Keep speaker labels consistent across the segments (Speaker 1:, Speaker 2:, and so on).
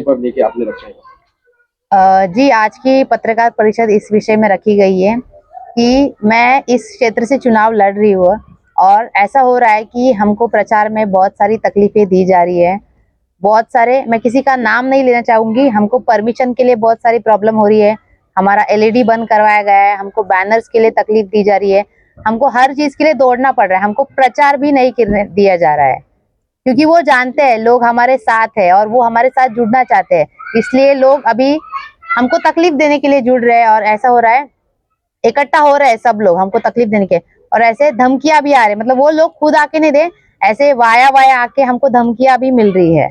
Speaker 1: पर लेके आपने रखा है?
Speaker 2: जी, आज की पत्रकार परिषद इस विषय में रखी गई है कि मैं इस क्षेत्र से चुनाव लड़ रही हूँ और ऐसा हो रहा है कि हमको प्रचार में बहुत सारी तकलीफें दी जा रही है। बहुत सारे, मैं किसी का नाम नहीं लेना चाहूंगी, हमको परमिशन के लिए बहुत सारी प्रॉब्लम हो रही है। हमारा एलईडी बंद करवाया गया है, हमको बैनर्स के लिए तकलीफ दी जा रही है, हमको हर चीज के लिए दौड़ना पड़ रहा है, हमको प्रचार भी नहीं करने दिया जा रहा है क्योंकि वो जानते हैं लोग हमारे साथ है और वो हमारे साथ जुड़ना चाहते हैं। इसलिए लोग अभी हमको तकलीफ देने के लिए जुड़ रहे हैं और ऐसा हो रहा है, इकट्ठा हो रहे हैं सब लोग हमको तकलीफ देने के, और ऐसे धमकियां भी आ रही है। मतलब वो लोग खुद आके नहीं दे, ऐसे वाया वाया आके हमको धमकियां भी मिल रही है।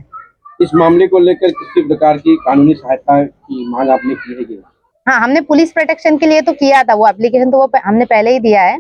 Speaker 1: इस मामले को लेकर किसी प्रकार की कानूनी सहायता की मांग आपने की है कि?
Speaker 2: हाँ, हमने पुलिस प्रोटेक्शन के लिए तो किया था, वो एप्लीकेशन तो वो हमने पहले ही दिया है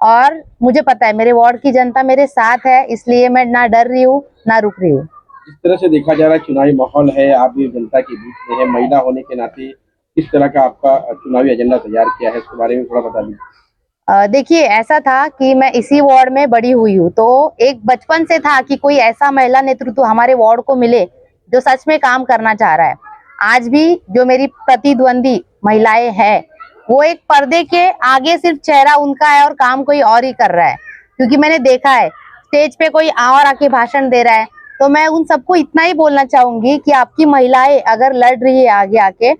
Speaker 2: और मुझे पता है मेरे वार्ड की जनता मेरे साथ है, इसलिए मैं ना डर रही हूँ ना रुक रही हूँ।
Speaker 1: जिस तरह से देखा जा रहा है चुनावी माहौल है, आप भी जनता के बीच में है, महिला होने के नाते किस तरह का आपका चुनावी एजेंडा तैयार किया है, उसके बारे में थोड़ा बता दीजिए।
Speaker 2: देखिए, ऐसा था कि मैं इसी वार्ड में बड़ी हुई हूँ, तो एक बचपन से था कि कोई ऐसा महिला नेतृत्व हमारे वार्ड को मिले जो सच में काम करना चाह रहा है। आज भी जो मेरी प्रतिद्वंदी महिलाएं हैं, वो एक पर्दे के आगे सिर्फ चेहरा उनका है और काम कोई और ही कर रहा है, क्योंकि मैंने देखा है स्टेज पे कोई और आके भाषण दे रहा है। तो मैं उन सबको इतना ही बोलना चाहूंगी कि आपकी महिलाएं अगर लड़ रही है आगे आके,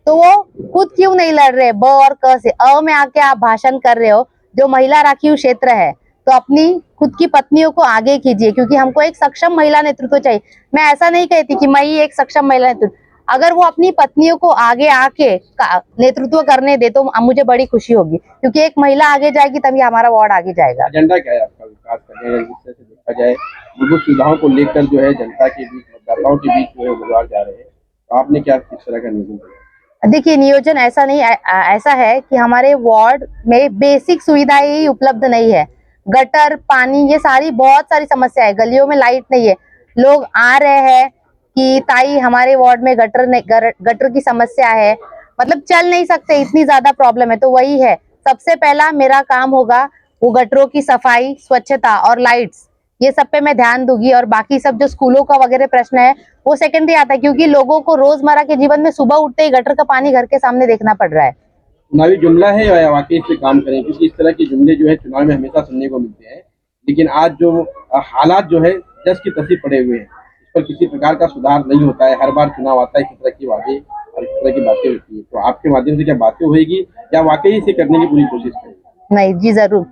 Speaker 2: तो वो खुद क्यों नहीं लड़ रहे? ब और क से अ में आके आप भाषण कर रहे हो। जो महिला राखीव क्षेत्र है, तो अपनी खुद की पत्नियों को आगे कीजिए, क्योंकि हमको एक सक्षम महिला नेतृत्व चाहिए। मैं ऐसा नहीं कहती कि मैं ही एक सक्षम महिला नेतृत्व, अगर वो अपनी पत्नियों को आगे आके नेतृत्व करने दे तो मुझे बड़ी खुशी होगी, क्योंकि एक महिला आगे जाएगी तभी हमारा वार्ड आगे जाएगा।
Speaker 1: एजेंडा क्या है आपका विकास करने का? जिस तरह से देखा जाए मूलभूत सुविधाओं को लेकर जो है जनता के बीच, मतदाताओं के बीच जो है गुजार जा रहे हैं, तो आपने क्या किस तरह का नियोजन किया?
Speaker 2: देखिए, नियोजन ऐसा नहीं, ऐसा है कि हमारे वार्ड में बेसिक सुविधाएं ही उपलब्ध नहीं है। गटर, पानी, ये सारी बहुत सारी समस्या है। गलियों में लाइट नहीं है। लोग आ रहे हैं कि ताई हमारे वार्ड में गटर की समस्या है, मतलब चल नहीं सकते, इतनी ज्यादा प्रॉब्लम है। तो वही है, सबसे पहला मेरा काम होगा वो गटरों की सफाई, स्वच्छता और लाइट्स, ये सब पे मैं ध्यान दूंगी। और बाकी सब जो स्कूलों का वगैरह प्रश्न है वो सेकेंडरी आता है, क्योंकि लोगों को रोजमर्रा के जीवन में सुबह उठते ही गटर का पानी घर के सामने देखना पड़ रहा है।
Speaker 1: चुनावी जुमला है या वाकई इस पे काम करें? क्योंकि इस तरह के जुमले जो है चुनाव में हमेशा सुनने को मिलते हैं, लेकिन आज जो हालात जो है जस की तसी पड़े हुए हैं, इस पर किसी प्रकार का सुधार नहीं होता है। हर बार चुनाव आता है, किस तरह की वादे और इस तरह की बातें होती है। तो आपके माध्यम से क्या बातें होगी या वाकई इसे करने की पूरी कोशिश करें?
Speaker 2: नहीं जी, जरूर।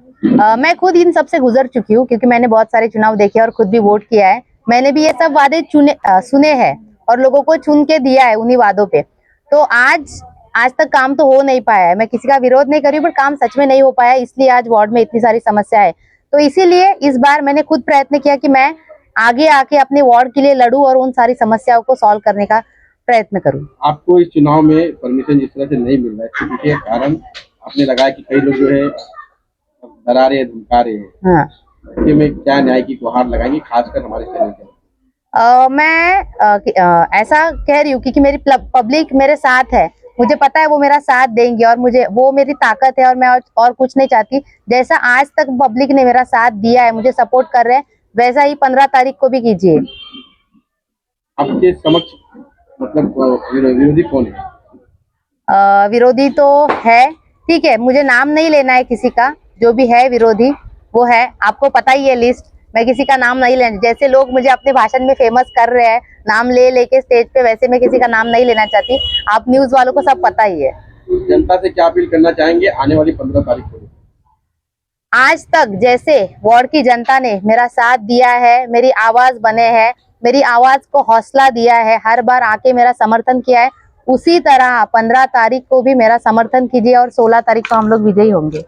Speaker 2: मैं खुद इन सब से गुजर चुकी हूँ, क्योंकि मैंने बहुत सारे चुनाव देखे और खुद भी वोट किया है। मैंने भी ये सब वादे सुने हैं और लोगों को चुन के दिया है उन्हीं वादों पे। तो आज तक काम तो हो नहीं पाया है। मैं किसी का विरोध नहीं कर रही हूँ, पर काम सच में नहीं हो पाया, इसलिए आज वार्ड में इतनी सारी समस्या है। तो इसीलिए इस बार मैंने खुद प्रयत्न किया कि मैं आगे आके अपने वार्ड के लिए लड़ूं और उन सारी समस्याओं को सॉल्व करने का प्रयत्न करूं।
Speaker 1: आपको इस चुनाव में परमिशन जिस तरह से नहीं मिल रहा है, इसके पीछे कारण आपने लगाया कि कई लोग जो है डरा रहे हैं, धमका रहे हैं।
Speaker 2: हाँ,
Speaker 1: ऐसे में क्या न्याय की गुहार लगाएंगे, खासकर हमारे शहर के?
Speaker 2: मैं ऐसा कह रही हूँ क्योंकि मेरी पब्लिक मेरे साथ है, मुझे पता है वो मेरा साथ देंगे और मुझे वो मेरी ताकत है, और मैं और कुछ नहीं चाहती। जैसा आज तक पब्लिक ने मेरा साथ दिया है, मुझे सपोर्ट कर रहे हैं, वैसा ही 15 तारीख को भी कीजिए।
Speaker 1: आपके समक्ष मतलब विरोधी कौन है?
Speaker 2: विरोधी तो है, ठीक है, मुझे नाम नहीं लेना है किसी का। जो भी है विरोधी वो है, आपको पता ही है लिस्ट, मैं किसी का नाम नहीं लेना। जैसे लोग मुझे अपने भाषण में फेमस कर रहे हैं नाम ले लेके स्टेज पे, वैसे मैं किसी का नाम नहीं लेना चाहती। आप न्यूज वालों को सब पता ही है।
Speaker 1: जनता से क्या अपील करना चाहेंगे आने वाली 15 तारीख को?
Speaker 2: आज तक जैसे वार्ड की जनता ने मेरा साथ दिया है, मेरी आवाज बने हैं, मेरी आवाज को हौसला दिया है, हर बार आके मेरा समर्थन किया है, उसी तरह 15 तारीख को भी मेरा समर्थन कीजिए और 16 तारीख को हम लोग विजयी होंगे।